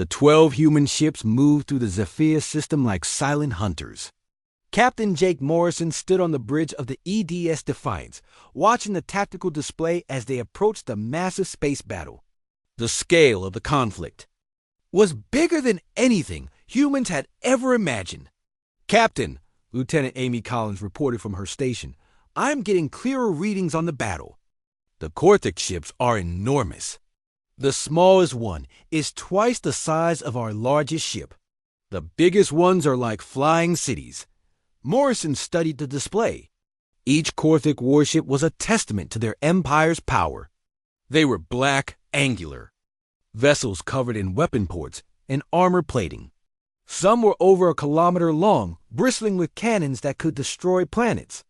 The 12 human ships moved through the Zephyr system like silent hunters. Captain Jake Morrison stood on the bridge of the EDS Defiance, watching the tactical display as they approached the massive space battle. The scale of the conflict was bigger than anything humans had ever imagined. "Captain," Lieutenant Amy Collins reported from her station, "I'm getting clearer readings on the battle. The Cortex ships are enormous. The smallest one is twice the size of our largest ship. The biggest ones are like flying cities." Morrison studied the display. Each Cortex warship was a testament to their empire's power. They were black, angular vessels covered in weapon ports and armor plating. Some were over a kilometer long, bristling with cannons that could destroy planets.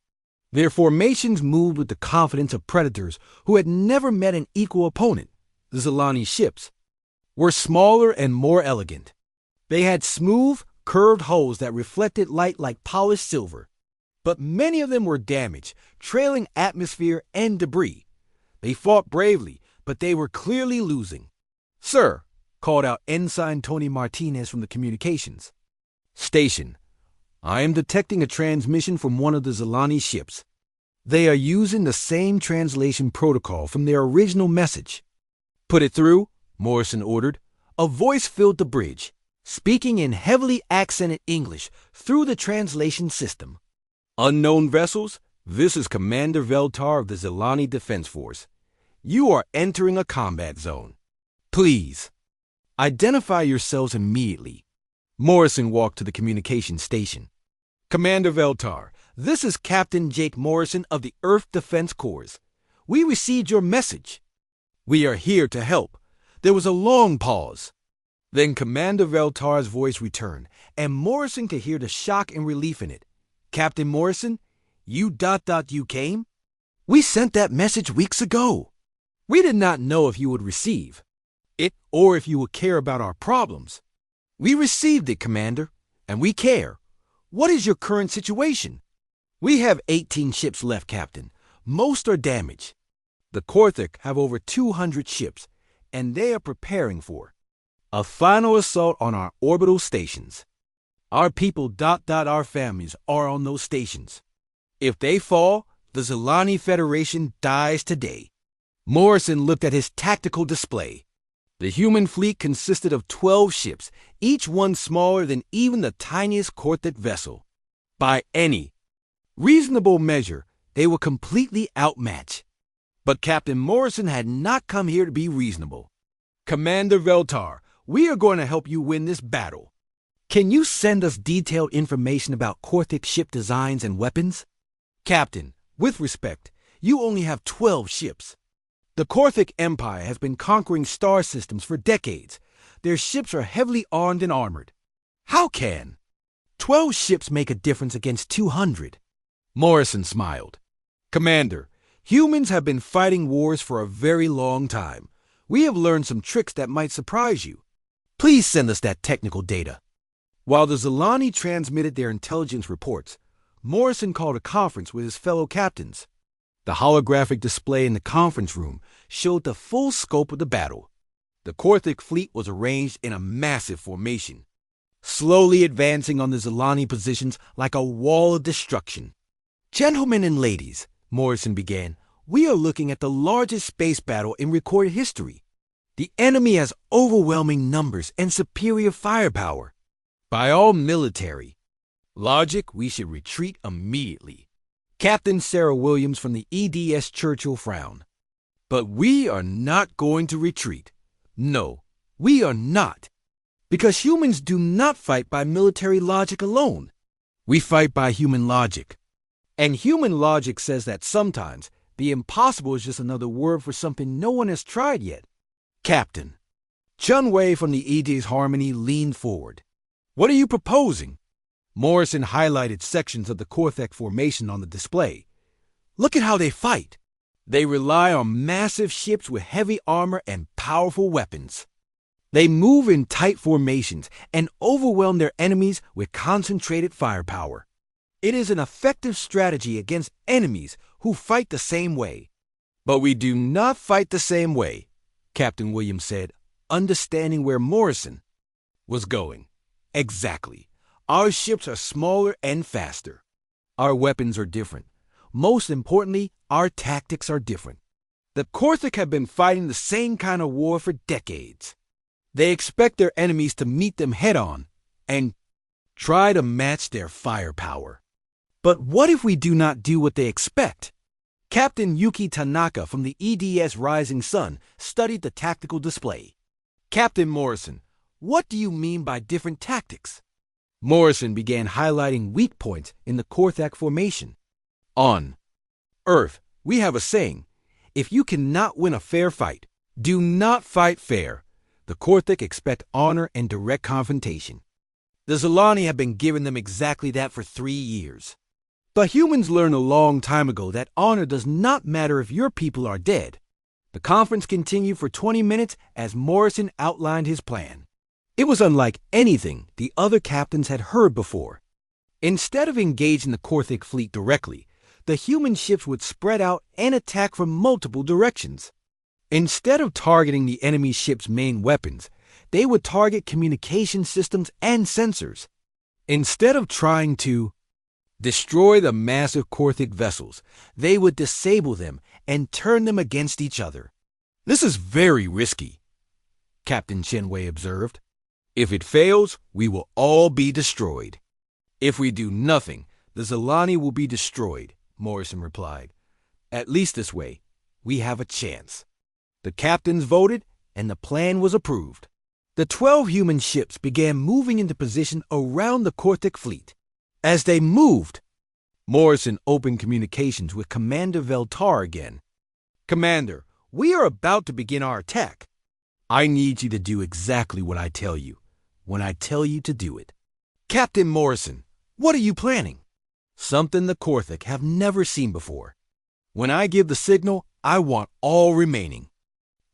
Their formations moved with the confidence of predators who had never met an equal opponent. The Zilani ships were smaller and more elegant. They had smooth, curved hulls that reflected light like polished silver. But many of them were damaged, trailing atmosphere and debris. They fought bravely, but they were clearly losing. "Sir," called out Ensign Tony Martinez from the communications station, "I am detecting a transmission from one of the Zilani ships. They are using the same translation protocol from their original message." "Put it through," Morrison ordered. A voice filled the bridge, speaking in heavily accented English through the translation system. "Unknown vessels, this is Commander Veltar of the Zilani Defense Force. You are entering a combat zone. Please identify yourselves immediately." Morrison walked to the communication station. "Commander Veltar, this is Captain Jake Morrison of the Earth Defense Corps. We received your message. We are here to help." There was a long pause. Then Commander Veltar's voice returned, and Morrison could hear the shock and relief in it. "Captain Morrison, you came? We sent that message weeks ago. We did not know if you would receive it or if you would care about our problems. We received it, Commander, and we care. What is your current situation?" "We have 18 ships left, Captain. Most are damaged. The Cortex have over 200 ships, and they are preparing for a final assault on our orbital stations. Our people, our families, are on those stations. If they fall, the Zilani Federation dies today." Morrison looked at his tactical display. The human fleet consisted of 12 ships, each one smaller than even the tiniest Cortex vessel. By any reasonable measure, they were completely outmatched. But Captain Morrison had not come here to be reasonable. "Commander Veltar, we are going to help you win this battle. Can you send us detailed information about Cortex ship designs and weapons?" "Captain, with respect, you only have 12 ships. The Cortex Empire has been conquering star systems for decades. Their ships are heavily armed and armored. How can 12 ships make a difference against 200? Morrison smiled. "Commander, humans have been fighting wars for a very long time. We have learned some tricks that might surprise you. Please send us that technical data." While the Zilani transmitted their intelligence reports, Morrison called a conference with his fellow captains. The holographic display in the conference room showed the full scope of the battle. The Cortex fleet was arranged in a massive formation, slowly advancing on the Zilani positions like a wall of destruction. "Gentlemen and ladies," Morrison began, "we are looking at the largest space battle in recorded history. The enemy has overwhelming numbers and superior firepower. By all military logic, we should retreat immediately." Captain Sarah Williams from the EDS Churchill frowned. "But we are not going to retreat. No, we are not. Because humans do not fight by military logic alone. We fight by human logic. And human logic says that sometimes the impossible is just another word for something no one has tried yet. Captain." Chun Wei from the EDS Harmony leaned forward. "What are you proposing?" Morrison highlighted sections of the Cortex formation on the display. "Look at how they fight. They rely on massive ships with heavy armor and powerful weapons. They move in tight formations and overwhelm their enemies with concentrated firepower. It is an effective strategy against enemies who fight the same way." "But we do not fight the same way," Captain Williams said, understanding where Morrison was going. Exactly. Our ships are smaller and faster. Our weapons are different. Most importantly, our tactics are different. The Korthik have been fighting the same kind of war for decades. They expect their enemies to meet them head-on and try to match their firepower. But what if we do not do what they expect? Captain Yuki Tanaka from the EDS Rising Sun studied the tactical display. Captain Morrison, what do you mean by different tactics? Morrison began highlighting weak points in the Korthak formation. On Earth, we have a saying, if you cannot win a fair fight, do not fight fair. The Korthik expect honor and direct confrontation. The Zilani have been giving them exactly that for 3 years. But humans learned a long time ago that honor does not matter if your people are dead. The conference continued for 20 minutes as Morrison outlined his plan. It was unlike anything the other captains had heard before. Instead of engaging the Korthik fleet directly, the human ships would spread out and attack from multiple directions. Instead of targeting the enemy ship's main weapons, they would target communication systems and sensors. Instead of trying to destroy the massive Korthik vessels, they would disable them and turn them against each other. This is very risky, Captain Shenwei observed. If it fails, we will all be destroyed. If we do nothing, the Zilani will be destroyed, Morrison replied. At least this way, we have a chance. The captains voted, and the plan was approved. The 12 human ships began moving into position around the Korthik fleet. As they moved, Morrison opened communications with Commander Veltar again. Commander, we are about to begin our attack. I need you to do exactly what I tell you, when I tell you to do it. Captain Morrison, what are you planning? Something the Korthik have never seen before. When I give the signal, I want all remaining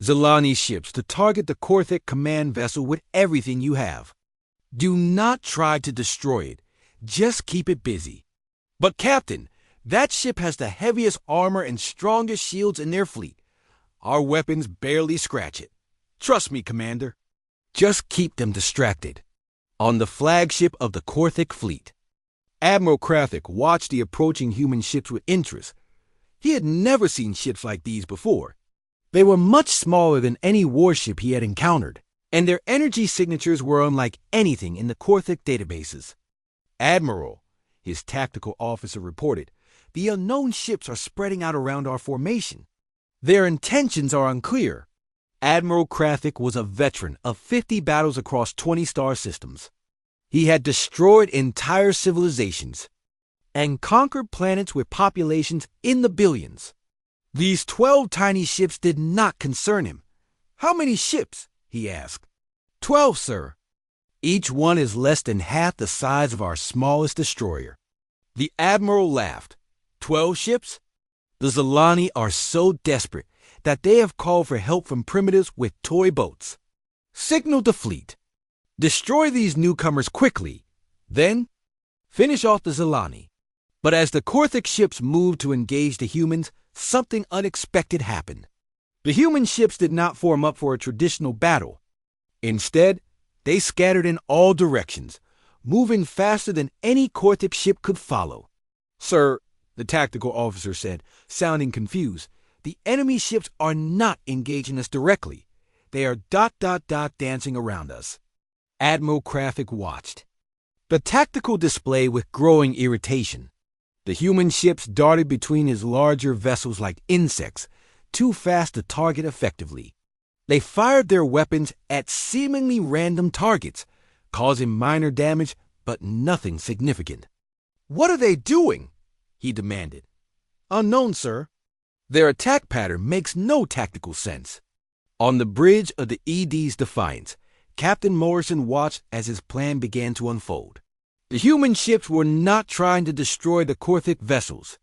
Zilani ships to target the Korthik command vessel with everything you have. Do not try to destroy it. Just keep it busy. But Captain, that ship has the heaviest armor and strongest shields in their fleet. Our weapons barely scratch it. Trust me, Commander. Just keep them distracted. On the flagship of the Korthik fleet, Admiral Krathik watched the approaching human ships with interest. He had never seen ships like these before. They were much smaller than any warship he had encountered, and their energy signatures were unlike anything in the Korthik databases. Admiral, his tactical officer reported, the unknown ships are spreading out around our formation. Their intentions are unclear. Admiral Krathik was a veteran of 50 battles across 20 star systems. He had destroyed entire civilizations and conquered planets with populations in the billions. These 12 tiny ships did not concern him. How many ships? He asked. 12, sir. Each one is less than half the size of our smallest destroyer. The Admiral laughed. 12 ships? The Zilani are so desperate that they have called for help from primitives with toy boats. Signal the fleet. Destroy these newcomers quickly. Then, finish off the Zilani. But as the Korthik ships moved to engage the humans, something unexpected happened. The human ships did not form up for a traditional battle. Instead, they scattered in all directions, moving faster than any Korthik ship could follow. Sir, the tactical officer said, sounding confused, the enemy ships are not engaging us directly. They are ... dancing around us. Admiral Krathik watched the tactical display with growing irritation. The human ships darted between his larger vessels like insects, too fast to target effectively. They fired their weapons at seemingly random targets, causing minor damage but nothing significant. What are they doing? He demanded. Unknown, sir. Their attack pattern makes no tactical sense. On the bridge of the ED's Defiance, Captain Morrison watched as his plan began to unfold. The human ships were not trying to destroy the Korthik vessels.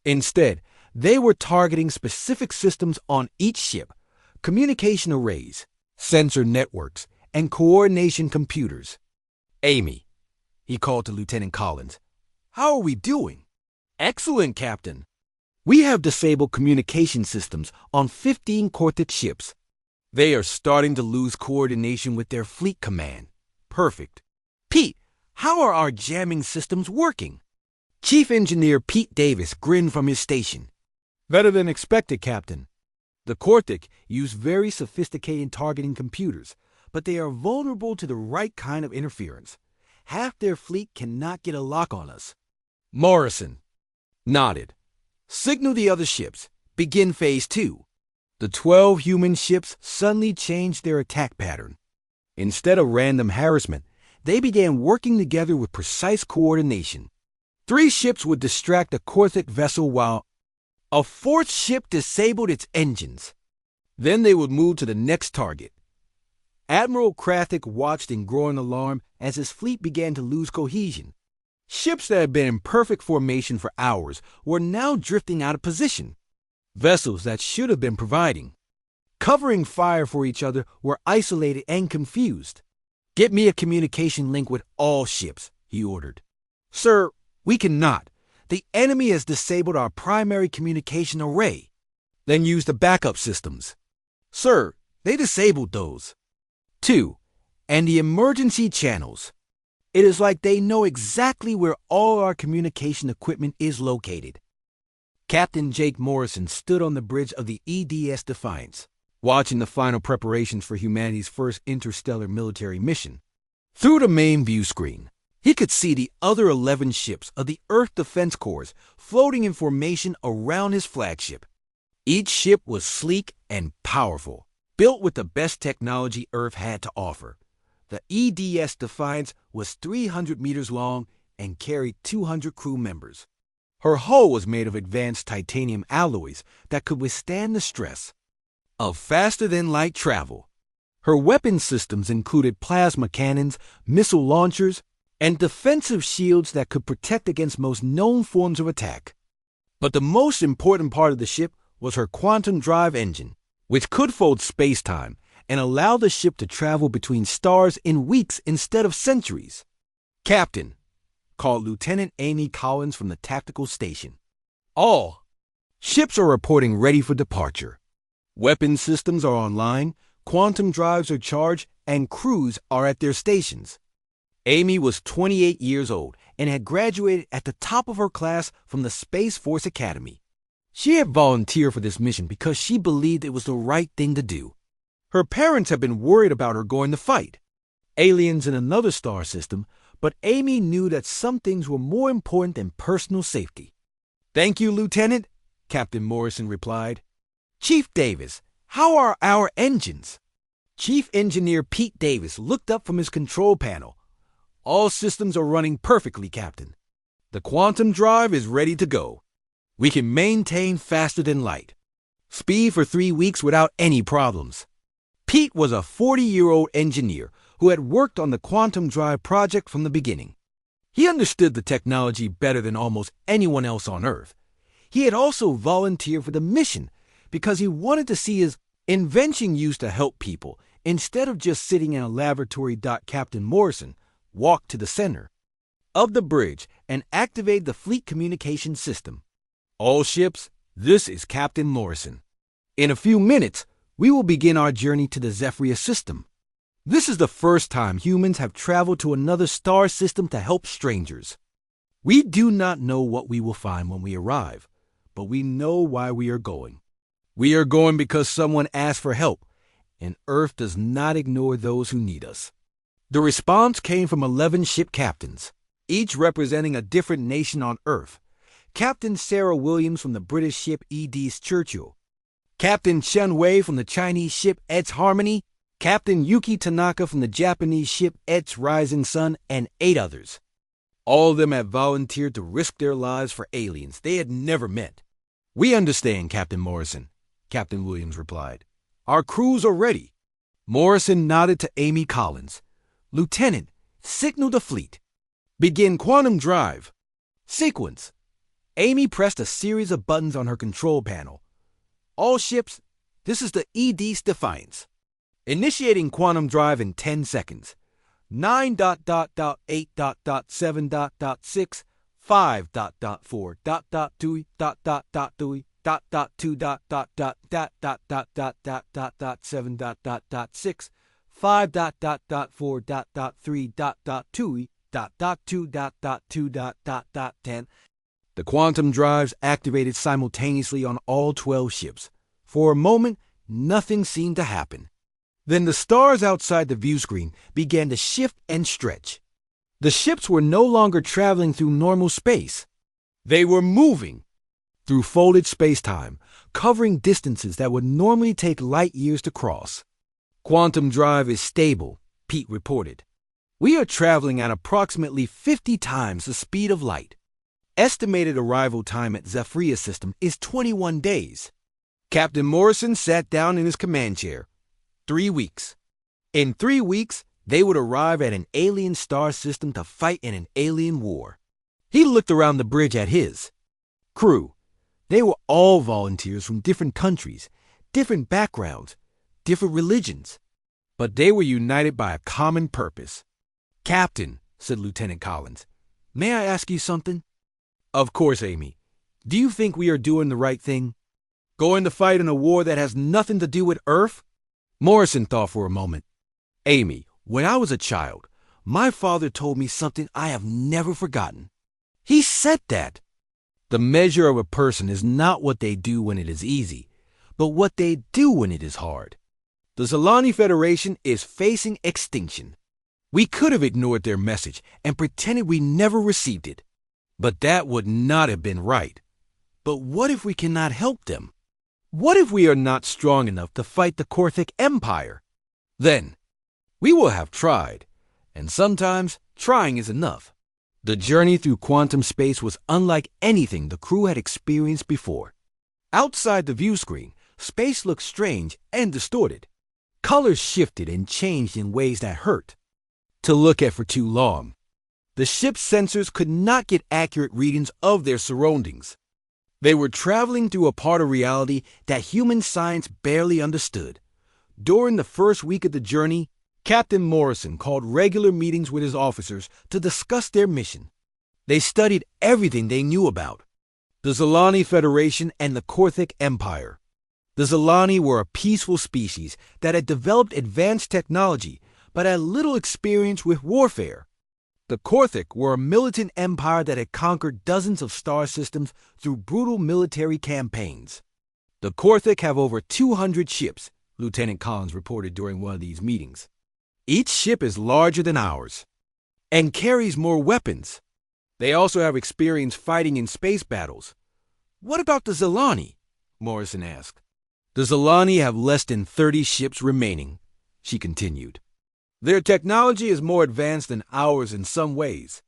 Instead, they were targeting specific systems on each ship, communication arrays, sensor networks, and coordination computers. Amy, he called to Lieutenant Collins, how are we doing? Excellent, Captain. We have disabled communication systems on 15 Korthik ships. They are starting to lose coordination with their fleet command. perfect. Pete, how are our jamming systems working? Chief Engineer Pete Davis grinned from his station. Better than expected, Captain. The Corthic use very sophisticated targeting computers, but they are vulnerable to the right kind of interference. Half their fleet cannot get a lock on us. Morrison nodded. Signal the other ships. Begin Phase 2. The 12 human ships suddenly changed their attack pattern. Instead of random harassment, they began working together with precise coordination. 3 ships would distract a Corthic vessel while a 4th ship disabled its engines. Then they would move to the next target. Admiral Krathic watched in growing alarm as his fleet began to lose cohesion. Ships that had been in perfect formation for hours were now drifting out of position. Vessels that should have been providing, covering fire for each other were isolated and confused. Get me a communication link with all ships, he ordered. Sir, we cannot. The enemy has disabled our primary communication array. Then use the backup systems. Sir, they disabled those. 2. And the emergency channels. It is like they know exactly where all our communication equipment is located. Captain Jake Morrison stood on the bridge of the EDS Defiance, watching the final preparations for humanity's first interstellar military mission. Through the main view screen, he could see the other 11 ships of the Earth Defense Corps floating in formation around his flagship. Each ship was sleek and powerful, built with the best technology Earth had to offer. The EDS Defiance was 300 meters long and carried 200 crew members. Her hull was made of advanced titanium alloys that could withstand the stress of faster-than-light travel. Her weapon systems included plasma cannons, missile launchers, and defensive shields that could protect against most known forms of attack. But the most important part of the ship was her quantum drive engine, which could fold space-time and allow the ship to travel between stars in weeks instead of centuries. Captain, called Lieutenant Amy Collins from the tactical station. All ships are reporting ready for departure. Weapon systems are online, quantum drives are charged, and crews are at their stations. Amy was 28 years old and had graduated at the top of her class from the Space Force Academy. She had volunteered for this mission because she believed it was the right thing to do. Her parents had been worried about her going to fight aliens in another star system, but Amy knew that some things were more important than personal safety. Thank you, Lieutenant, Captain Morrison replied. Chief Davis, how are our engines? Chief Engineer Pete Davis looked up from his control panel. All systems are running perfectly, Captain. The quantum drive is ready to go. We can maintain faster than light. Speed for 3 weeks without any problems. Pete was a 40-year-old engineer who had worked on the quantum drive project from the beginning. He understood the technology better than almost anyone else on Earth. He had also volunteered for the mission because he wanted to see his invention used to help people instead of just sitting in a laboratory. Captain Morrison walked to the center of the bridge and activated the fleet communication system. All ships, this is Captain Morrison. In a few minutes, we will begin our journey to the Zephyr system. This is the first time humans have traveled to another star system to help strangers. We do not know what we will find when we arrive, but we know why we are going. We are going because someone asked for help, and Earth does not ignore those who need us. The response came from 11 ship captains, each representing a different nation on Earth. Captain Sarah Williams from the British ship E.D.'s Churchill, Captain Chen Wei from the Chinese ship Et's Harmony, Captain Yuki Tanaka from the Japanese ship Et's Rising Sun, and 8 others. All of them had volunteered to risk their lives for aliens they had never met. We understand, Captain Morrison, Captain Williams replied. Our crews are ready. Morrison nodded to Amy Collins. Lieutenant, signal the fleet. Begin quantum drive. Sequence. Amy pressed a series of buttons on her control panel. All ships, this is the ED's Defiance. Initiating quantum drive in 10 seconds. 9.8.7.6 5.4.2.2.7.6 5.4.3.2.2.2.10. The quantum drives activated simultaneously on all 12 ships. For a moment, nothing seemed to happen. Then the stars outside the view screen began to shift and stretch. The ships were no longer traveling through normal space. They were moving through folded space-time, covering distances that would normally take light years to cross. Quantum drive is stable, Pete reported. We are traveling at approximately 50 times the speed of light. Estimated arrival time at Zephyr system is 21 days. Captain Morrison sat down in his command chair. 3 weeks. In 3 weeks, they would arrive at an alien star system to fight in an alien war. He looked around the bridge at his crew. They were all volunteers from different countries, different backgrounds, different religions, but they were united by a common purpose. "Captain," said Lieutenant Collins, "may I ask you something?" "Of course, Amy. Do you think we are doing the right thing? Going to fight in a war that has nothing to do with Earth?" Morrison thought for a moment. "Amy, when I was a child, my father told me something I have never forgotten. He said that the measure of a person is not what they do when it is easy, but what they do when it is hard. The Zalani Federation is facing extinction. We could have ignored their message and pretended we never received it. But that would not have been right. But what if we cannot help them? What if we are not strong enough to fight the Korthic Empire? Then we will have tried, and sometimes trying is enough." The journey through quantum space was unlike anything the crew had experienced before. Outside the view screen, space looked strange and distorted. Colors shifted and changed in ways that hurt to look at for too long. The ship's sensors could not get accurate readings of their surroundings. They were traveling through a part of reality that human science barely understood. During the first week of the journey, Captain Morrison called regular meetings with his officers to discuss their mission. They studied everything they knew about the Zalani Federation and the Korthic Empire. The Zalani were a peaceful species that had developed advanced technology but had little experience with warfare. The Korthic were a militant empire that had conquered dozens of star systems through brutal military campaigns. "The Korthic have over 200 ships," Lieutenant Collins reported during one of these meetings. "Each ship is larger than ours and carries more weapons. They also have experience fighting in space battles." "What about the Zalani?" Morrison asked. "The Zalani have less than 30 ships remaining," she continued. "Their technology is more advanced than ours in some ways,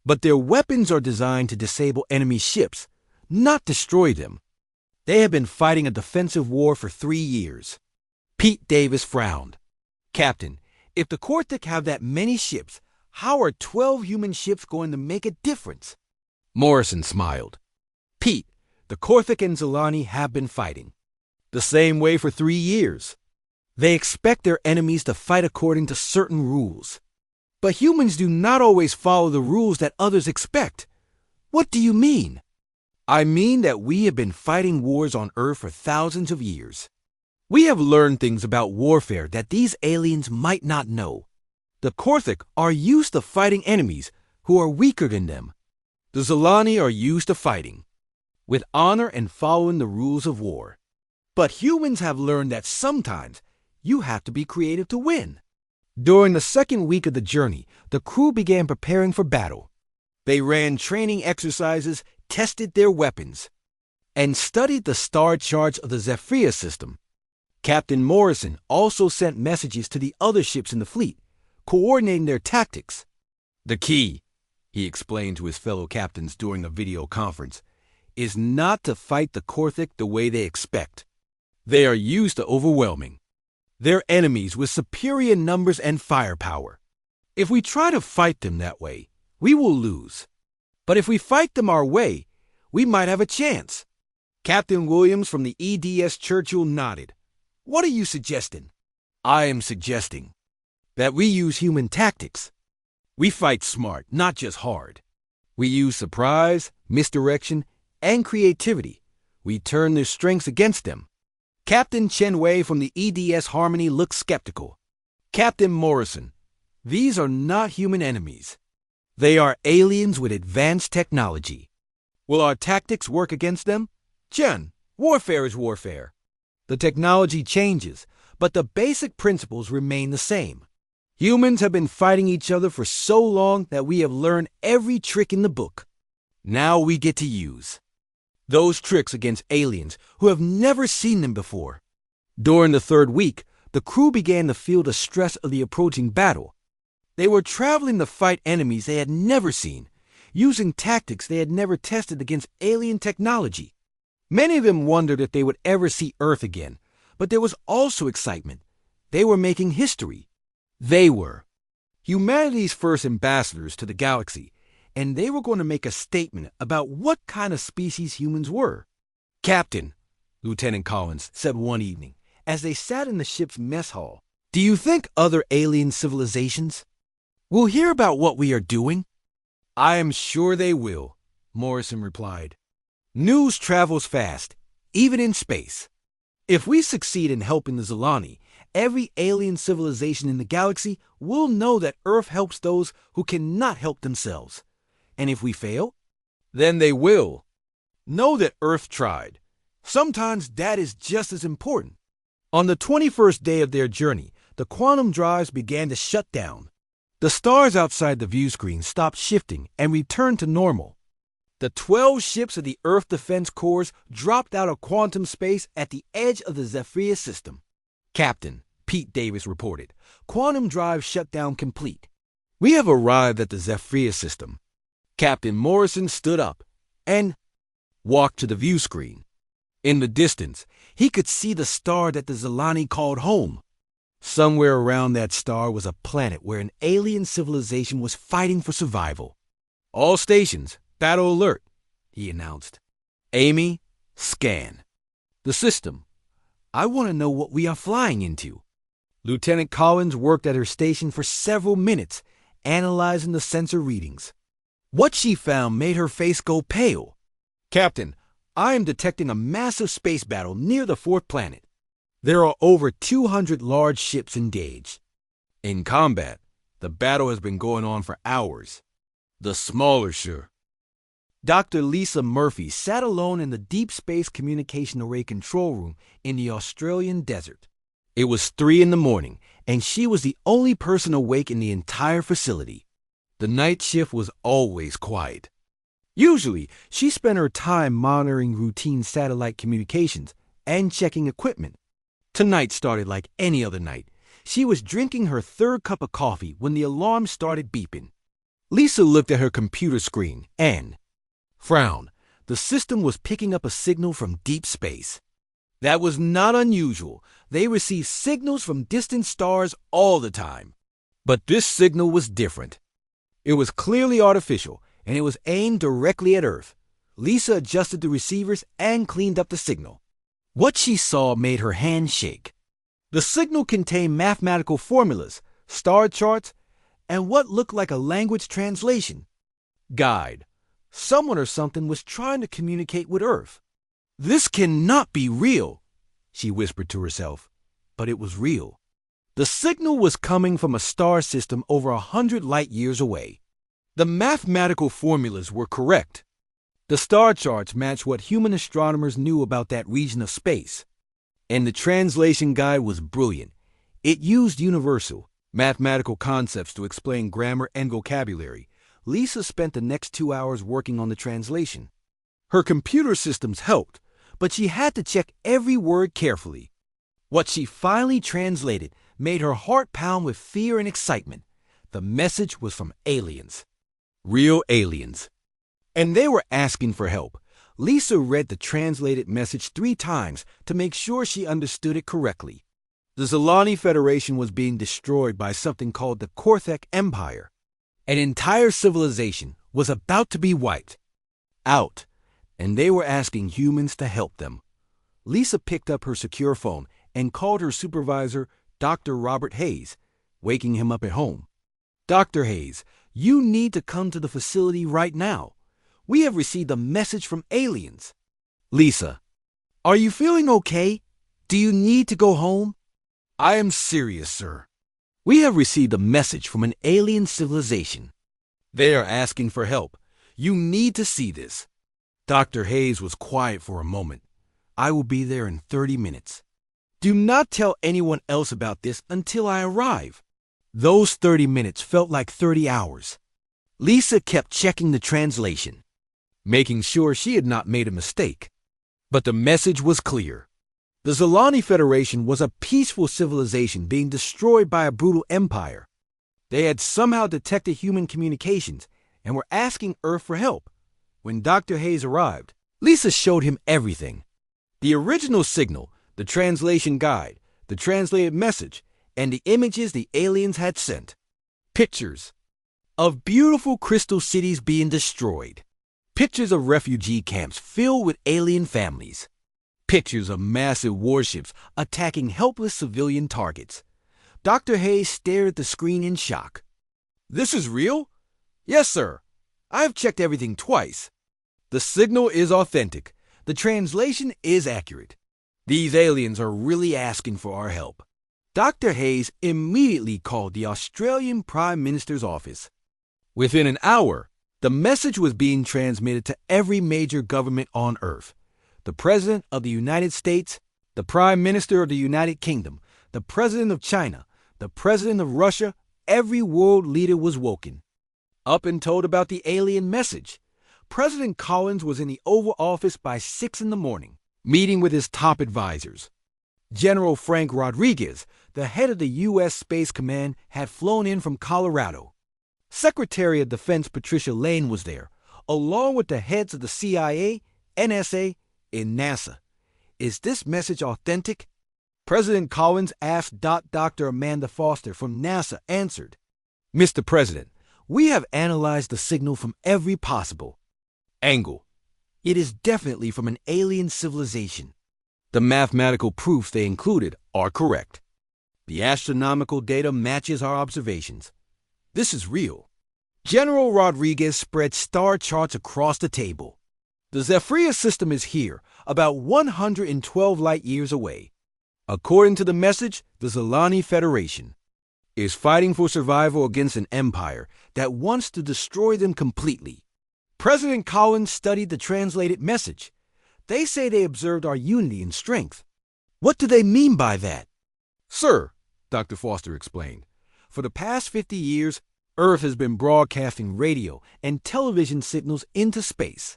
but their weapons are designed to disable enemy ships, not destroy them. They have been fighting a defensive war for 3 years. Pete Davis frowned. "Captain, if the Korthic have that many ships, how are 12 human ships going to make a difference?" Morrison smiled. "Pete, the Korthic and Zalani have been fighting the same way for 3 years. They expect their enemies to fight according to certain rules. But humans do not always follow the rules that others expect." "What do you mean?" "I mean that we have been fighting wars on Earth for thousands of years. We have learned things about warfare that these aliens might not know. The Korthic are used to fighting enemies who are weaker than them. The Zalani are used to fighting with honor and following the rules of war. But humans have learned that sometimes you have to be creative to win." During the second week of the journey, the crew began preparing for battle. They ran training exercises, tested their weapons, and studied the star charts of the Zephyr system. Captain Morrison also sent messages to the other ships in the fleet, coordinating their tactics. "The key," he explained to his fellow captains during a video conference, "is not to fight the Korthic the way they expect. They are used to overwhelming their enemies with superior numbers and firepower. If we try to fight them that way, we will lose. But if we fight them our way, we might have a chance." Captain Williams from the EDS Churchill nodded. "What are you suggesting?" "I am suggesting that we use human tactics. We fight smart, not just hard. We use surprise, misdirection, and creativity. We turn their strengths against them." Captain Chen Wei from the EDS Harmony looked skeptical. Captain Morrison, these are not human enemies. They are aliens with advanced technology. Will our tactics work against them? Jen, warfare is warfare. The technology changes, but the basic principles remain the same. Humans have been fighting each other for so long that we have learned every trick in the book. Now we get to use those tricks against aliens who have never seen them before. During the third week, the crew began to feel the stress of the approaching battle. They were traveling to fight enemies they had never seen, using tactics they had never tested against alien technology. Many of them wondered if they would ever see Earth again, but there was also excitement. They were making history. They were humanity's first ambassadors to the galaxy, and they were going to make a statement about what kind of species humans were. "Captain," Lieutenant Collins said one evening, as they sat in the ship's mess hall, "do you think other alien civilizations will hear about what we are doing?" "I am sure they will," Morrison replied. "News travels fast, even in space. If we succeed in helping the Zilani, every alien civilization in the galaxy will know that Earth helps those who cannot help themselves. And if we fail, then they will know that Earth tried. Sometimes that is just as important." On the 21st day of their journey, the quantum drives began to shut down. The stars outside the view screen stopped shifting and returned to normal. The 12 ships of the Earth Defense Corps dropped out of quantum space at the edge of the Zephyr system. "Captain," Pete Davis reported, "quantum drive shutdown complete. We have arrived at the Zephyr system." Captain Morrison stood up and walked to the view screen. In the distance, he could see the star that the Zilani called home. Somewhere around that star was a planet where an alien civilization was fighting for survival. "All stations, battle alert," he announced. "Amy, scan the system. I want to know what we are flying into." Lieutenant Collins worked at her station for several minutes, analyzing the sensor readings. What she found made her face go pale. "Captain, I am detecting a massive space battle near the fourth planet. There are over 200 large ships engaged. In combat, the battle has been going on for hours. The smaller ship." Dr. Lisa Murphy sat alone in the Deep Space Communication Array control room in the Australian desert. It was 3 in the morning, and she was the only person awake in the entire facility. The night shift was always quiet. Usually, she spent her time monitoring routine satellite communications and checking equipment. Tonight started like any other night. She was drinking her third cup of coffee when the alarm started beeping. Lisa looked at her computer screen and frowned. The system was picking up a signal from deep space. That was not unusual. They received signals from distant stars all the time. But this signal was different. It was clearly artificial, and it was aimed directly at Earth. Lisa adjusted the receivers and cleaned up the signal. What she saw made her hand shake. The signal contained mathematical formulas, star charts, and what looked like a language translation. Guide. Someone or something was trying to communicate with Earth. "This cannot be real," she whispered to herself. But it was real. The signal was coming from a star system over 100 light years away. The mathematical formulas were correct. The star charts matched what human astronomers knew about that region of space. And the translation guide was brilliant. It used universal mathematical concepts to explain grammar and vocabulary. Lisa spent the next 2 hours working on the translation. Her computer systems helped, but she had to check every word carefully. What she finally translated made her heart pound with fear and excitement. The message was from aliens. Real aliens. And they were asking for help. Lisa read the translated message 3 times to make sure she understood it correctly. The Zilani Federation was being destroyed by something called the Korthek Empire. An entire civilization was about to be wiped out, and they were asking humans to help them. Lisa picked up her secure phone and called her supervisor, Dr. Robert Hayes, waking him up at home. "Dr. Hayes, you need to come to the facility right now. We have received a message from aliens." "Lisa, are you feeling okay? Do you need to go home?" "I am serious, sir. We have received a message from an alien civilization. They are asking for help. You need to see this. Dr. Hayes was quiet for a moment. I will be there in 30 minutes. Do not tell anyone else about this until I arrive. Those 30 minutes felt like 30 hours. Lisa kept checking the translation, making sure she had not made a mistake. But the message was clear. The Zilani Federation was a peaceful civilization being destroyed by a brutal empire. They had somehow detected human communications and were asking Earth for help. When Dr. Hayes arrived, Lisa showed him everything. The original signal, the translation guide, the translated message, and the images the aliens had sent. Pictures of beautiful crystal cities being destroyed. Pictures of refugee camps filled with alien families. Pictures of massive warships attacking helpless civilian targets. Dr. Hayes stared at the screen in shock. This is real? Yes, sir. I have checked everything twice. The signal is authentic. The translation is accurate. These aliens are really asking for our help. Dr. Hayes immediately called the Australian Prime Minister's office. Within an hour, the message was being transmitted to every major government on Earth. The President of the United States, the Prime Minister of the United Kingdom, the President of China, the President of Russia, every world leader was woken up and told about the alien message. President Collins was in the Oval Office by 6 in the morning, meeting with his top advisors. General Frank Rodriguez, the head of the U.S. Space Command, had flown in from Colorado. Secretary of Defense Patricia Lane was there, along with the heads of the CIA, NSA, and NASA. Is this message authentic? President Collins asked. Dr. Amanda Foster from NASA answered, Mr. President, we have analyzed the signal from every possible angle. It is definitely from an alien civilization. The mathematical proofs they included are correct. The astronomical data matches our observations. This is real. General Rodriguez spread star charts across the table. The Zephyr system is here, about 112 light years away. According to the message, the Zilani Federation is fighting for survival against an empire that wants to destroy them completely. President Collins studied the translated message. They say they observed our unity and strength. What do they mean by that? Sir, Dr. Foster explained, for the past 50 years, Earth has been broadcasting radio and television signals into space.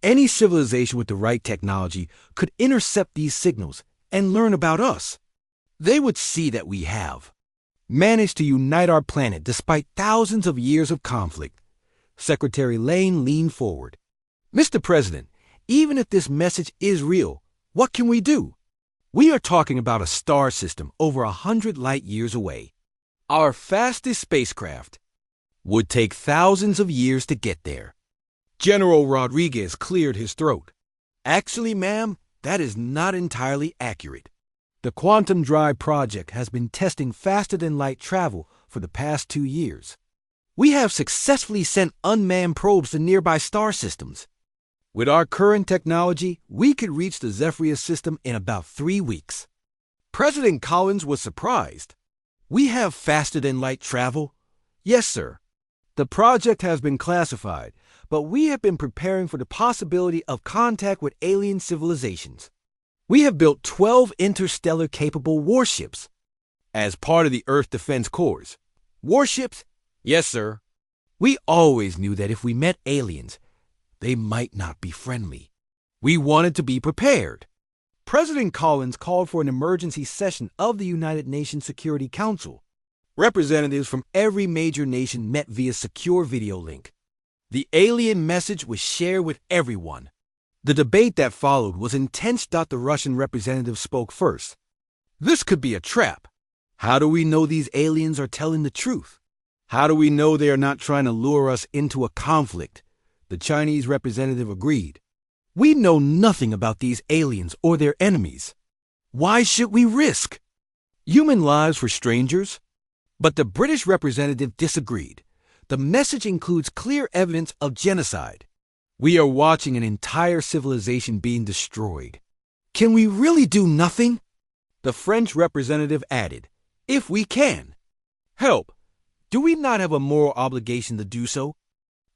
Any civilization with the right technology could intercept these signals and learn about us. They would see that we have managed to unite our planet despite thousands of years of conflict. Secretary Lane leaned forward. Mr. President, even if this message is real, what can we do? We are talking about a star system over 100 light years away. Our fastest spacecraft would take thousands of years to get there. General Rodriguez cleared his throat. Actually, ma'am, that is not entirely accurate. The Quantum Drive project has been testing faster-than-light travel for the past 2 years. We have successfully sent unmanned probes to nearby star systems. With our current technology, we could reach the Zephyr system in about 3 weeks. President Collins was surprised. We have faster-than-light travel? Yes, sir. The project has been classified, but we have been preparing for the possibility of contact with alien civilizations. We have built 12 interstellar-capable warships as part of the Earth Defense Corps. Warships? Yes, sir. We always knew that if we met aliens, they might not be friendly. We wanted to be prepared. President Collins called for an emergency session of the United Nations Security Council. Representatives from every major nation met via secure video link. The alien message was shared with everyone. The debate that followed was intense. The Russian representative spoke first. This could be a trap. How do we know these aliens are telling the truth? How do we know they are not trying to lure us into a conflict? The Chinese representative agreed. We know nothing about these aliens or their enemies. Why should we risk human lives for strangers? But the British representative disagreed. The message includes clear evidence of genocide. We are watching an entire civilization being destroyed. Can we really do nothing? The French representative added, if we can. Help! Do we not have a moral obligation to do so?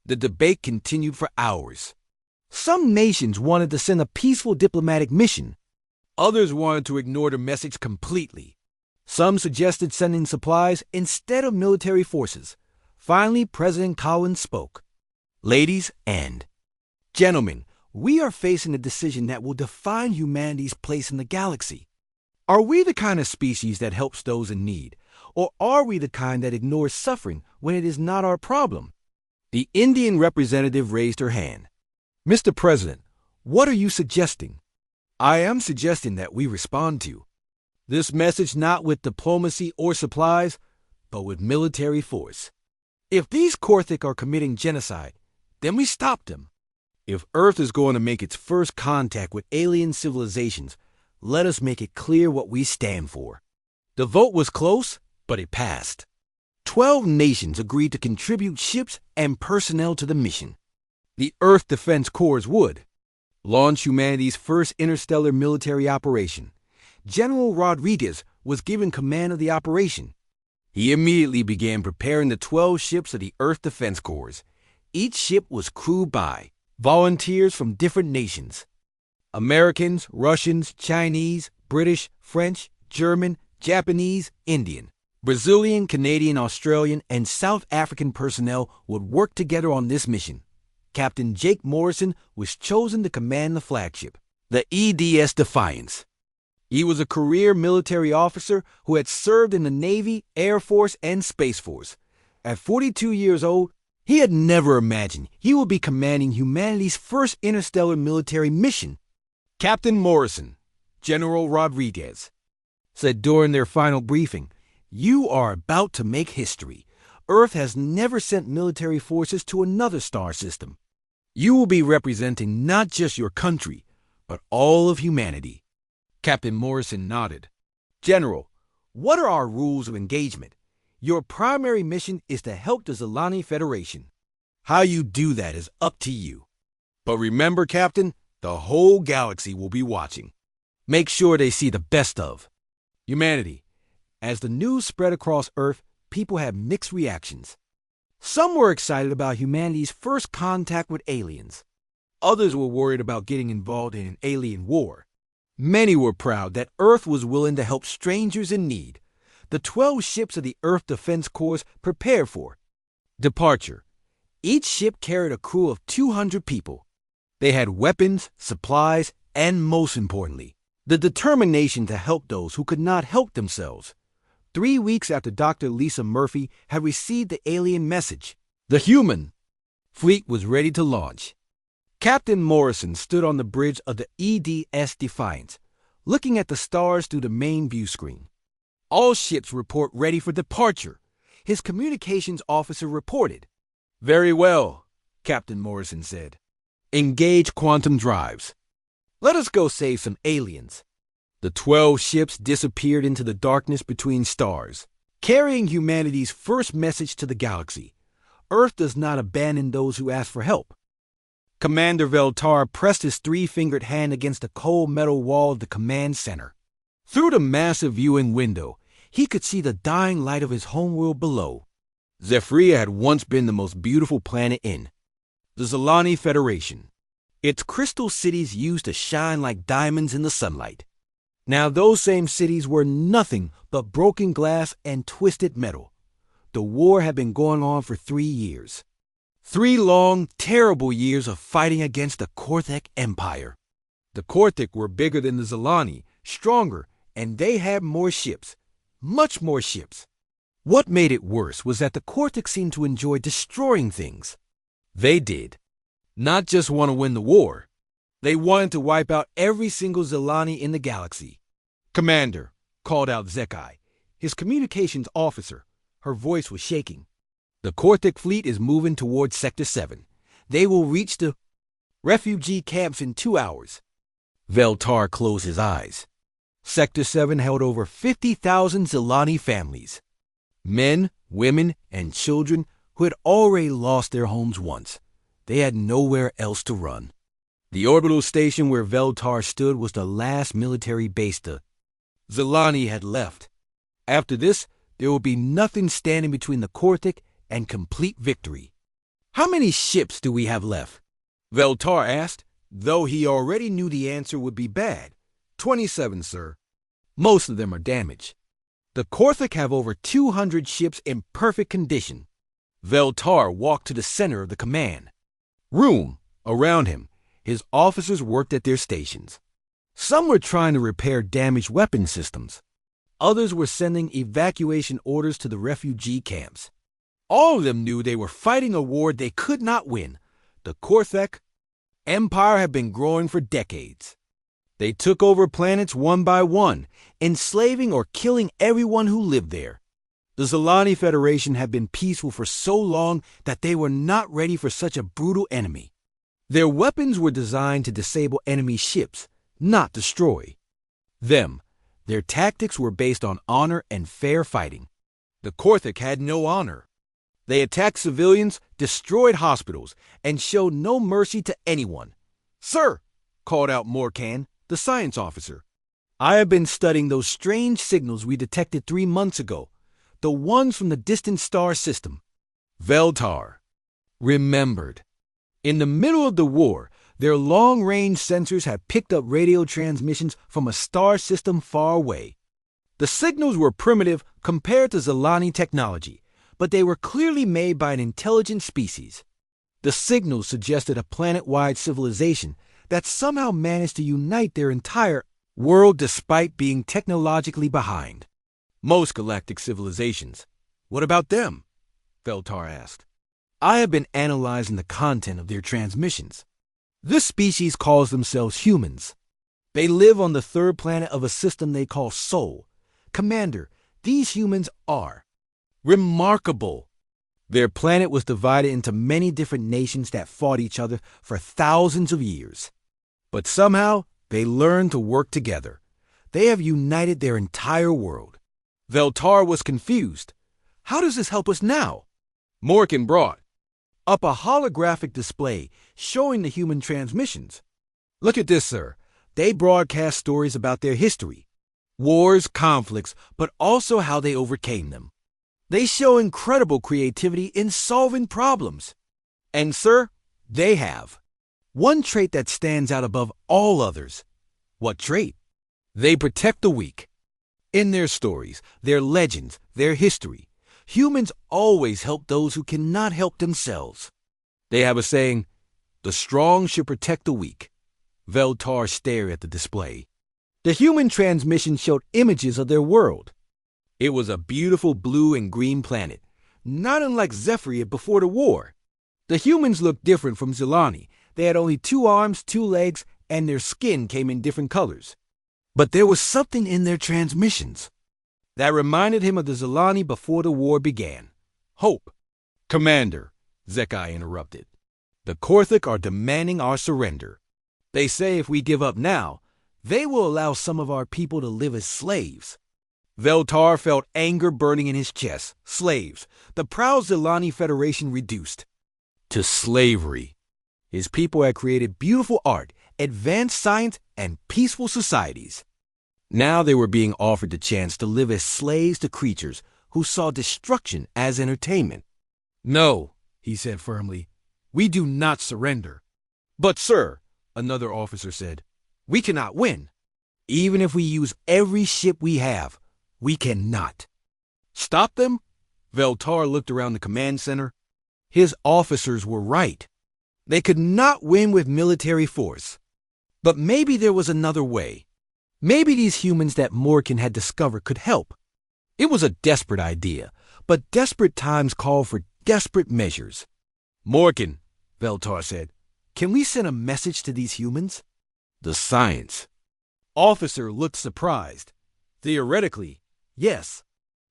The debate continued for hours. Some nations wanted to send a peaceful diplomatic mission. Others wanted to ignore the message completely. Some suggested sending supplies instead of military forces. Finally, President Collins spoke. Ladies and gentlemen, we are facing a decision that will define humanity's place in the galaxy. Are we the kind of species that helps those in need, or are we the kind that ignores suffering when it is not our problem? The Indian representative raised her hand. Mr. President, what are you suggesting? I am suggesting that we respond to this message not with diplomacy or supplies, but with military force. If these Korthik are committing genocide, then we stop them. If Earth is going to make its first contact with alien civilizations, let us make it clear what we stand for. The vote was close, but it passed. 12 nations agreed to contribute ships and personnel to the mission. The Earth Defense Corps would launch humanity's first interstellar military operation. General Rodriguez was given command of the operation. He immediately began preparing the 12 ships of the Earth Defense Corps. Each ship was crewed by volunteers from different nations. Americans, Russians, Chinese, British, French, German, Japanese, Indian, Brazilian, Canadian, Australian, and South African personnel would work together on this mission. Captain Jake Morrison was chosen to command the flagship, the EDS Defiance. He was a career military officer who had served in the Navy, Air Force, and Space Force. At 42 years old, he had never imagined he would be commanding humanity's first interstellar military mission. Captain Morrison, General Rodriguez, said during their final briefing, "You are about to make history. Earth has never sent military forces to another star system. You will be representing not just your country, but all of humanity." Captain Morrison nodded. "General, what are our rules of engagement? Your primary mission is to help the Zilani Federation. How you do that is up to you. But remember, Captain, the whole galaxy will be watching. Make sure they see the best of humanity." As the news spread across Earth, people had mixed reactions. Some were excited about humanity's first contact with aliens. Others were worried about getting involved in an alien war. Many were proud that Earth was willing to help strangers in need. The 12 ships of the Earth Defense Corps prepared for departure. Each ship carried a crew of 200 people. They had weapons, supplies, and most importantly, the determination to help those who could not help themselves. 3 weeks after Dr. Lisa Murphy had received the alien message, the human fleet was ready to launch. Captain Morrison stood on the bridge of the EDS Defiance, looking at the stars through the main view screen. All ships report ready for departure. His communications officer reported. "Very well," Captain Morrison said. "Engage quantum drives. Let us go save some aliens." The 12 ships disappeared into the darkness between stars, carrying humanity's first message to the galaxy. Earth does not abandon those who ask for help. Commander Veltar pressed his 3-fingered hand against the cold metal wall of the command center. Through the massive viewing window, he could see the dying light of his homeworld below. Zephyria had once been the most beautiful planet in the Zilani Federation. Its crystal cities used to shine like diamonds in the sunlight. Now those same cities were nothing but broken glass and twisted metal. The war had been going on for 3 years. 3 long, terrible years of fighting against the Korthik Empire. The Korthik were bigger than the Zilani, stronger, and they had more ships. Much more ships. What made it worse was that the Korthik seemed to enjoy destroying things. They did. Not just want to win the war. They wanted to wipe out every single Zilani in the galaxy. "Commander," called out Zekai, his communications officer. Her voice was shaking. "The Korthik fleet is moving towards Sector 7. They will reach the refugee camps in 2 hours. Veltar closed his eyes. Sector 7 held over 50,000 Zilani families. Men, women, and children who had already lost their homes once. They had nowhere else to run. The orbital station where Veltar stood was the last military base the Zilani had left. After this, There will be nothing standing between the Korthik and complete victory. How many ships do we have left? Veltar asked, though he already knew the answer would be bad. 27, sir. Most of them are damaged. The Korthik have over 200 ships in perfect condition. Veltar walked to the center of the command room. Around him, his officers worked at their stations. Some were trying to repair damaged weapon systems. Others were sending evacuation orders to the refugee camps. All of them knew they were fighting a war they could not win. The Korthik Empire had been growing for decades. They took over planets one by one, enslaving or killing everyone who lived there. The Zilani Federation had been peaceful for so long that they were not ready for such a brutal enemy. Their weapons were designed to disable enemy ships, not destroy them. Their tactics were based on honor and fair fighting. The Korthik had no honor. They attacked civilians, destroyed hospitals, and showed no mercy to anyone. "Sir," called out Morkan, the science officer, "I have been studying those strange signals we detected 3 months ago, the ones from the distant star system." Veltar remembered. In the middle of the war, their long-range sensors had picked up radio transmissions from a star system far away. The signals were primitive compared to Zilani technology, but they were clearly made by an intelligent species. The signals suggested a planet-wide civilization that somehow managed to unite their entire world despite being technologically behind most galactic civilizations. "What about them?" Veltar asked. "I have been analyzing the content of their transmissions. This species calls themselves humans. They live on the third planet of a system they call Sol. Commander, these humans are remarkable. Their planet was divided into many different nations that fought each other for thousands of years. But somehow, they learned to work together. They have united their entire world." Veltar was confused. "How does this help us now?" Morkan brought up a holographic display showing the human transmissions. "Look at this, sir. They broadcast stories about their history, wars, conflicts, but also how they overcame them. They show incredible creativity in solving problems. And, sir, they have one trait that stands out above all others." "What trait?" "They protect the weak. In their stories, their legends, their history, humans always help those who cannot help themselves. They have a saying, 'The strong should protect the weak.'" Veltar stared at the display. The human transmission showed images of their world. It was a beautiful blue and green planet, not unlike Zephyria before the war. The humans looked different from Zilani. They had only 2 arms, 2 legs, and their skin came in different colors. But there was something in their transmissions that reminded him of the Zilani before the war began. "Hope." "Commander," Zekai interrupted, "the Korthik are demanding our surrender. They say if we give up now, they will allow some of our people to live as slaves." Veltar felt anger burning in his chest. Slaves. The proud Zilani Federation reduced to slavery. His people had created beautiful art, advanced science, and peaceful societies. Now they were being offered the chance to live as slaves to creatures who saw destruction as entertainment. "No," he said firmly, "we do not surrender." "But, sir," another officer said, "we cannot win. Even if we use every ship we have, we cannot." "Stop them?" Veltar looked around the command center. His officers were right. They could not win with military force. But maybe there was another way. Maybe these humans that Morkan had discovered could help. It was a desperate idea, but desperate times call for desperate measures. "Morkan," Veltar said, "can we send a message to these humans?" The science officer looked surprised. "Theoretically, yes.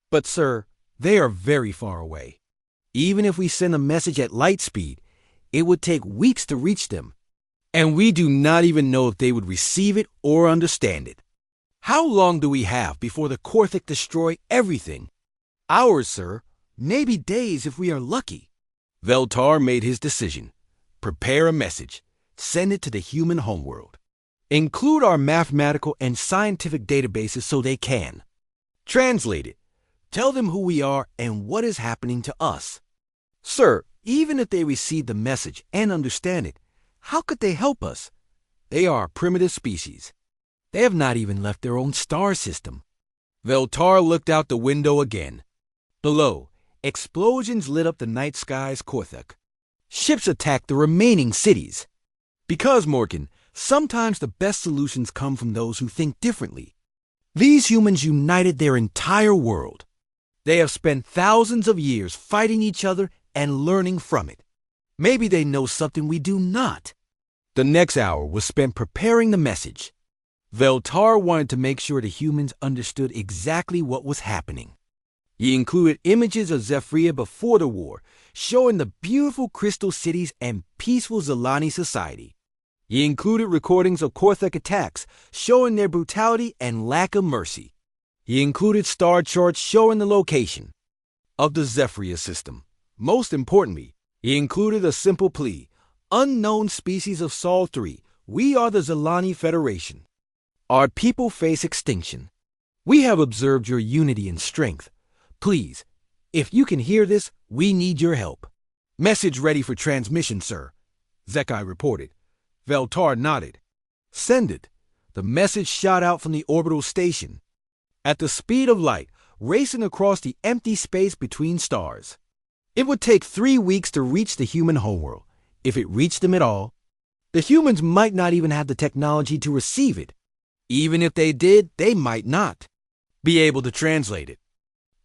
But, sir, they are very far away. Even if we send a message at light speed, it would take weeks to reach them. And we do not even know if they would receive it or understand it. How long do we have before the Korthik destroy everything?" "Hours, sir. Maybe days if we are lucky." Veltar made his decision. Prepare a message. Send it to the human homeworld. Include our mathematical and scientific databases so they can translate it. Tell them who we are and what is happening to us. Sir, even if they receive the message and understand it, how could they help us? They are a primitive species. They have not even left their own star system. Veltar looked out the window again. Below, explosions lit up the night skies Korthak. Ships attacked the remaining cities. Because, Morgan, sometimes the best solutions come from those who think differently. These humans united their entire world. They have spent thousands of years fighting each other and learning from it. Maybe they know something we do not. The next hour was spent preparing the message. Veltar wanted to make sure the humans understood exactly what was happening. He included images of Zephyria before the war, showing the beautiful crystal cities and peaceful Zilani society. He included recordings of Korthak attacks, showing their brutality and lack of mercy. He included star charts showing the location of the Zephyria system. Most importantly, he included a simple plea: unknown species of Sol 3, we are the Zilani Federation. Our people face extinction. We have observed your unity and strength. Please, if you can hear this, we need your help. Message ready for transmission, sir, Zekai reported. Veltar nodded. Send it. The message shot out from the orbital station. At the speed of light, racing across the empty space between stars. It would take 3 weeks to reach the human homeworld, if it reached them at all. The humans might not even have the technology to receive it. Even if they did, they might not be able to translate it.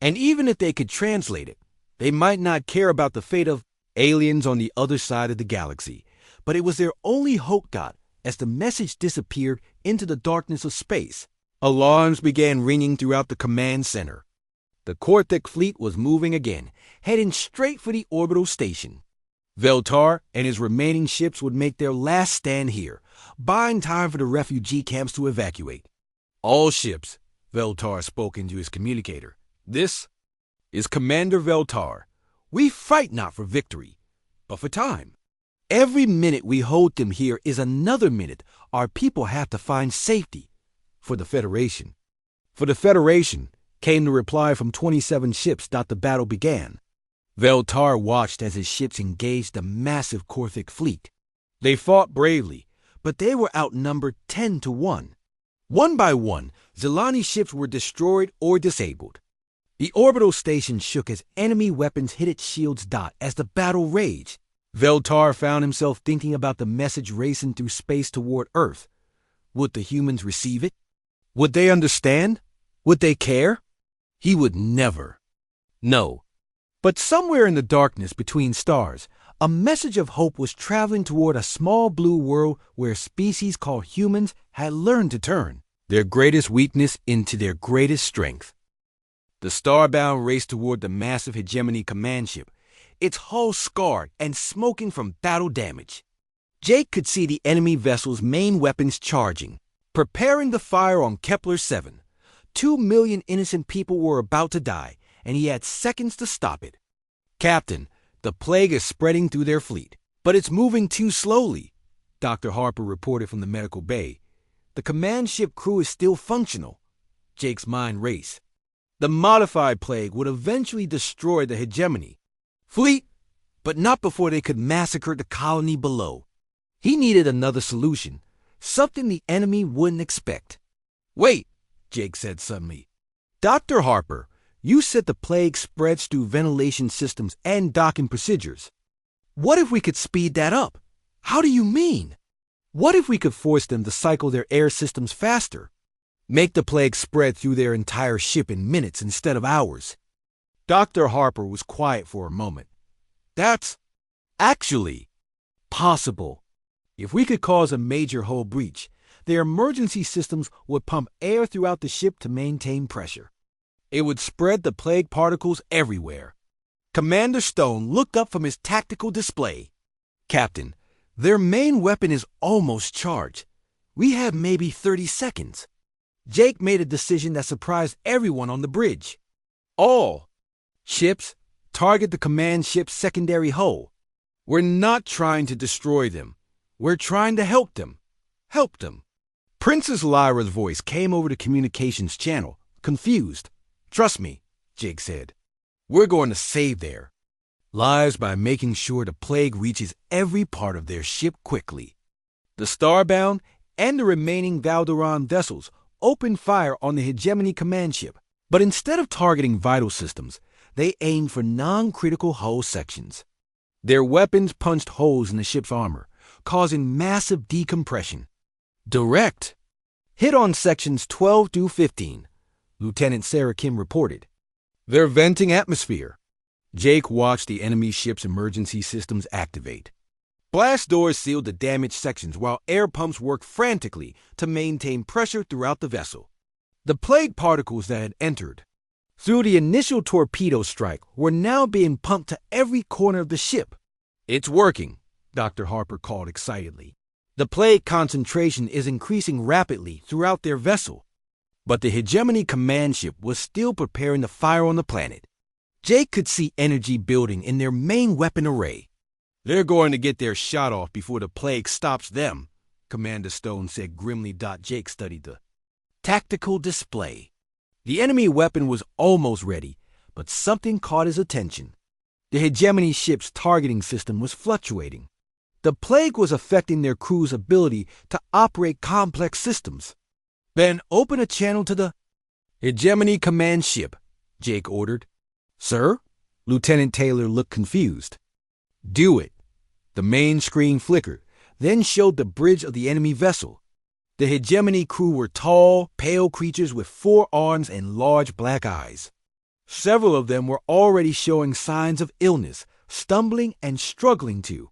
And even if they could translate it, they might not care about the fate of aliens on the other side of the galaxy. But it was their only hope got as the message disappeared into the darkness of space. Alarms began ringing throughout the command center. The Korthak fleet was moving again, heading straight for the orbital station. Veltar and his remaining ships would make their last stand here, buying time for the refugee camps to evacuate. All ships, Veltar spoke into his communicator. This is Commander Veltar. We fight not for victory, but for time. Every minute we hold them here is another minute our people have to find safety. For the Federation. For the Federation, came the reply from 27 ships. The battle began. Veltar watched as his ships engaged the massive Korthak fleet. They fought bravely, but they were outnumbered 10 to 1. One by one, Zilani ships were destroyed or disabled. The orbital station shook as enemy weapons hit its shields. As the battle raged, Veltar found himself thinking about the message racing through space toward Earth. Would the humans receive it? Would they understand? Would they care? He would never. No. But somewhere in the darkness between stars, a message of hope was traveling toward a small blue world where species called humans had learned to turn their greatest weakness into their greatest strength. The Starbound raced toward the massive hegemony command ship, its hull scarred and smoking from battle damage. Jake could see the enemy vessel's main weapons charging, preparing the fire on Kepler 7. 2 million innocent people were about to die, and he had seconds to stop it. Captain, the plague is spreading through their fleet, but it's moving too slowly, Dr. Harper reported from the medical bay. The command ship crew is still functional. Jake's mind raced. The modified plague would eventually destroy the hegemony fleet, but not before they could massacre the colony below. He needed another solution, something the enemy wouldn't expect. Wait, Jake said suddenly. Dr. Harper, you said the plague spreads through ventilation systems and docking procedures. What if we could speed that up? How do you mean? What if we could force them to cycle their air systems faster? Make the plague spread through their entire ship in minutes instead of hours. Dr. Harper was quiet for a moment. That's actually possible. If we could cause a major hull breach, their emergency systems would pump air throughout the ship to maintain pressure. It would spread the plague particles everywhere. Commander Stone looked up from his tactical display. Captain, their main weapon is almost charged. We have maybe 30 seconds. Jake made a decision that surprised everyone on the bridge. All ships target the command ship's secondary hull. We're not trying to destroy them. We're trying to help them. Help them. Princess Lyra's voice came over the communications channel, confused. Trust me, Jake said. We're going to save their lives by making sure the plague reaches every part of their ship quickly. The Starbound and the remaining Valderon vessels opened fire on the Hegemony command ship, but instead of targeting vital systems, they aimed for non-critical hull sections. Their weapons punched holes in the ship's armor, causing massive decompression. Direct hit on sections 12 through 15, Lieutenant Sarah Kim reported. They're venting atmosphere. Jake watched the enemy ship's emergency systems activate. Blast doors sealed the damaged sections while air pumps worked frantically to maintain pressure throughout the vessel. The plague particles that had entered through the initial torpedo strike were now being pumped to every corner of the ship. It's working, Dr. Harper called excitedly. The plague concentration is increasing rapidly throughout their vessel. But the Hegemony command ship was still preparing to fire on the planet. Jake could see energy building in their main weapon array. They're going to get their shot off before the plague stops them, Commander Stone said grimly. Jake studied the tactical display. The enemy weapon was almost ready, but something caught his attention. The Hegemony ship's targeting system was fluctuating. The plague was affecting their crew's ability to operate complex systems. Then open a channel to the Hegemony command ship, Jake ordered. Sir? Lieutenant Taylor looked confused. Do it. The main screen flickered, then showed the bridge of the enemy vessel. The Hegemony crew were tall, pale creatures with 4 arms and large black eyes. Several of them were already showing signs of illness, stumbling and struggling to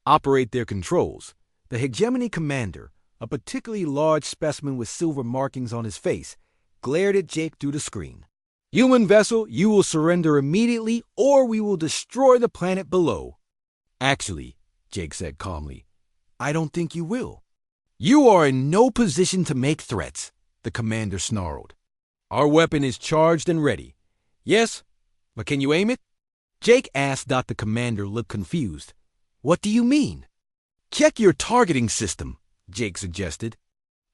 operate their controls. The Hegemony commander, a particularly large specimen with silver markings on his face, glared at Jake through the screen. Human vessel, you will surrender immediately or we will destroy the planet below. Actually, Jake said calmly, I don't think you will. You are in no position to make threats, the commander snarled. Our weapon is charged and ready. Yes, but can you aim it? Jake asked. The commander looked confused. What do you mean? Check your targeting system, Jake suggested.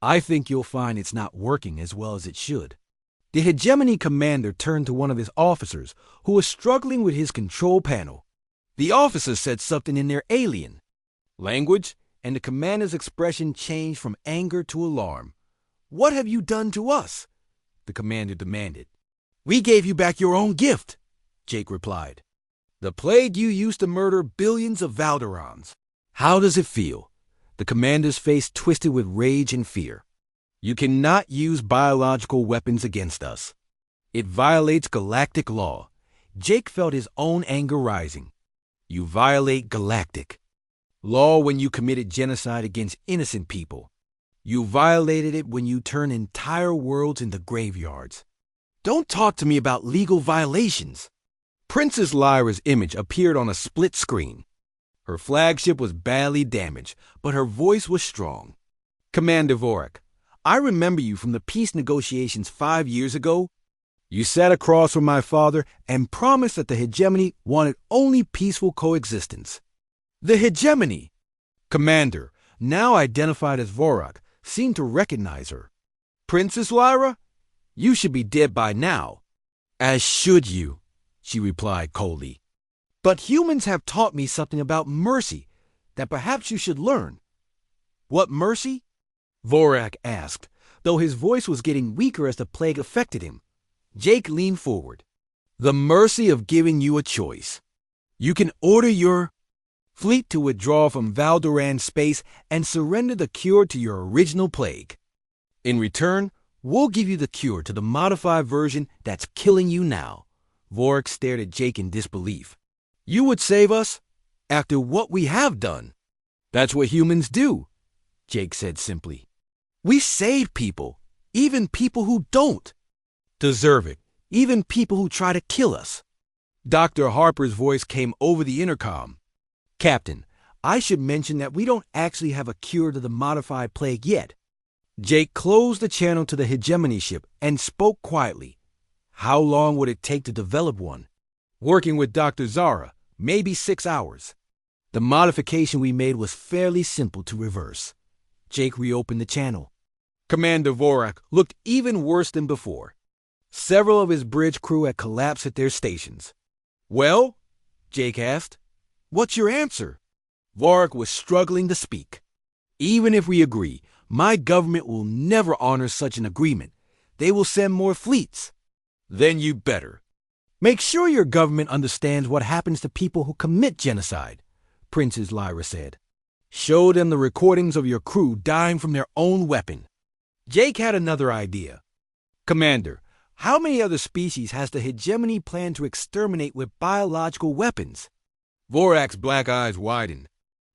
I think you'll find it's not working as well as it should. The Hegemony commander turned to one of his officers who was struggling with his control panel. The officer said something in their alien language, and the commander's expression changed from anger to alarm. What have you done to us? The commander demanded. We gave you back your own gift, Jake replied. The plague you used to murder billions of Valderons. How does it feel? The commander's face twisted with rage and fear. You cannot use biological weapons against us. It violates galactic law. Jake felt his own anger rising. You violate galactic law when you committed genocide against innocent people. You violated it when you turned entire worlds into graveyards. Don't talk to me about legal violations. Princess Lyra's image appeared on a split screen. Her flagship was badly damaged, but her voice was strong. Commander Vorak, I remember you from the peace negotiations 5 years ago. You sat across from my father and promised that the Hegemony wanted only peaceful coexistence. The Hegemony, Commander, now identified as Vorak, seemed to recognize her. Princess Lyra? You should be dead by now. As should you, she replied coldly. But humans have taught me something about mercy that perhaps you should learn. What mercy? Vorak asked, though his voice was getting weaker as the plague affected him. Jake leaned forward. The mercy of giving you a choice. You can order your fleet to withdraw from Valdoran space and surrender the cure to your original plague. In return, we'll give you the cure to the modified version that's killing you now. Vorak stared at Jake in disbelief. You would save us? After what we have done? That's what humans do, Jake said simply. We save people, even people who don't deserve it, even people who try to kill us. Dr. Harper's voice came over the intercom. Captain, I should mention that we don't actually have a cure to the modified plague yet. Jake closed the channel to the Hegemony ship and spoke quietly. How long would it take to develop one? Working with Dr. Zara, maybe 6 hours. The modification we made was fairly simple to reverse. Jake reopened the channel. Commander Vorak looked even worse than before. Several of his bridge crew had collapsed at their stations. "Well?" Jake asked. "What's your answer?" Vorik was struggling to speak. "Even if we agree, my government will never honor such an agreement. They will send more fleets." "Then you better." "Make sure your government understands what happens to people who commit genocide," Princess Lyra said. "Show them the recordings of your crew dying from their own weapon." Jake had another idea. "Commander, how many other species has the hegemony planned to exterminate with biological weapons?" Vorak's black eyes widened.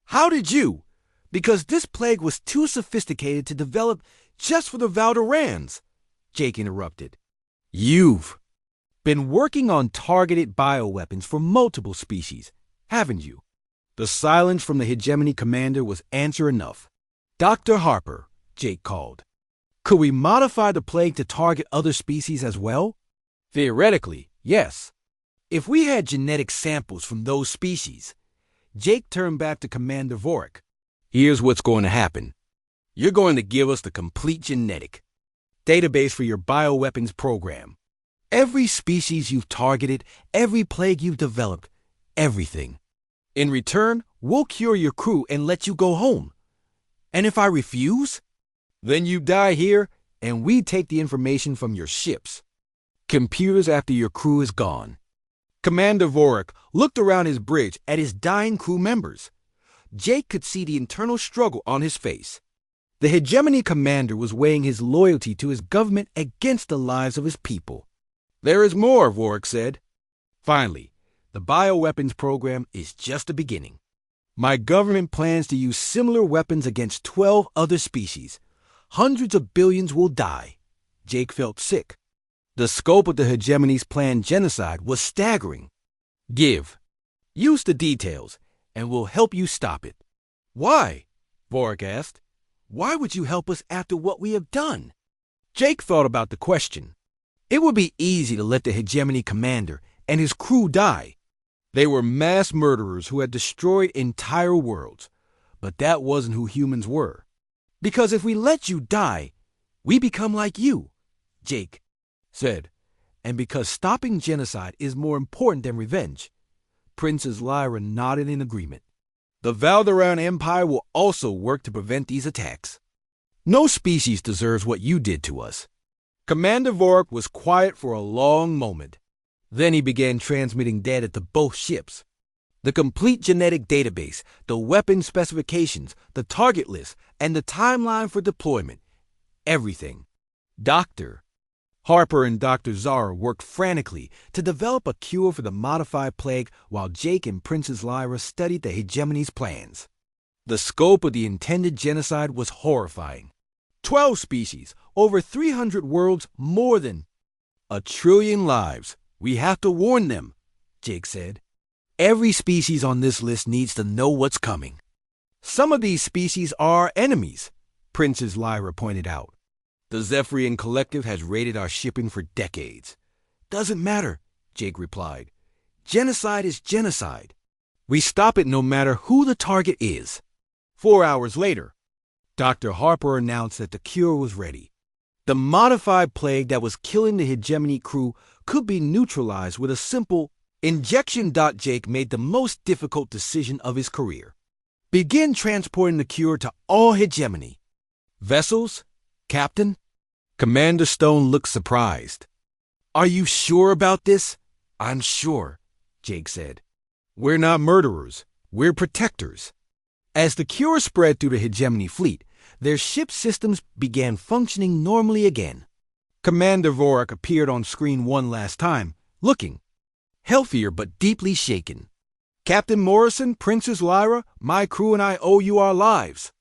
"How did you? Because this plague was too sophisticated to develop just for the Valderans," Jake interrupted. "You've been working on targeted bioweapons for multiple species, haven't you?" The silence from the hegemony commander was answer enough. "Dr. Harper," Jake called. "Could we modify the plague to target other species as well?" "Theoretically, yes. If we had genetic samples from those species." Jake turned back to Commander Vorik. "Here's what's going to happen. You're going to give us the complete genetic database for your bioweapons program. Every species you've targeted, every plague you've developed, everything. In return, we'll cure your crew and let you go home. And if I refuse? Then you die here, and we take the information from your ships. Computers after your crew is gone." Commander Vorik looked around his bridge at his dying crew members. Jake could see the internal struggle on his face. The hegemony commander was weighing his loyalty to his government against the lives of his people. "There is more," Vorik said. "Finally, the bioweapons program is just the beginning. My government plans to use similar weapons against 12 other species. Hundreds of billions will die." Jake felt sick. The scope of the hegemony's planned genocide was staggering. Use the details, and we'll help you stop it." "Why?" Vorik asked. "Why would you help us after what we have done?" Jake thought about the question. It would be easy to let the hegemony commander and his crew die. They were mass murderers who had destroyed entire worlds. But that wasn't who humans were. "Because if we let you die, we become like you," Jake said. "And because stopping genocide is more important than revenge." Princess Lyra nodded in agreement. "The Valderan Empire will also work to prevent these attacks. No species deserves what you did to us." Commander Vorik was quiet for a long moment. Then he began transmitting data to both ships. The complete genetic database, the weapon specifications, the target list, and the timeline for deployment. Everything. Dr. Harper and Dr. Zara worked frantically to develop a cure for the modified plague while Jake and Princess Lyra studied the hegemony's plans. The scope of the intended genocide was horrifying. 12 species, over 300 worlds, more than 1,000,000,000,000 lives. "We have to warn them," Jake said. "Every species on this list needs to know what's coming." "Some of these species are our enemies," Princess Lyra pointed out. "The Zephyrian Collective has raided our shipping for decades." "Doesn't matter," Jake replied. "Genocide is genocide. We stop it no matter who the target is." 4 hours later, Dr. Harper announced that the cure was ready. The modified plague that was killing the hegemony crew could be neutralized with a simple injection. Jake made the most difficult decision of his career. "Begin transporting the cure to all hegemony. Vessels, Captain?" Commander Stone looked surprised. "Are you sure about this?" "I'm sure," Jake said. "We're not murderers. We're protectors." As the cure spread through the hegemony fleet, their ship systems began functioning normally again. Commander Vorik appeared on screen one last time, looking healthier but deeply shaken. "Captain Morrison, Princess Lyra, my crew and I owe you our lives."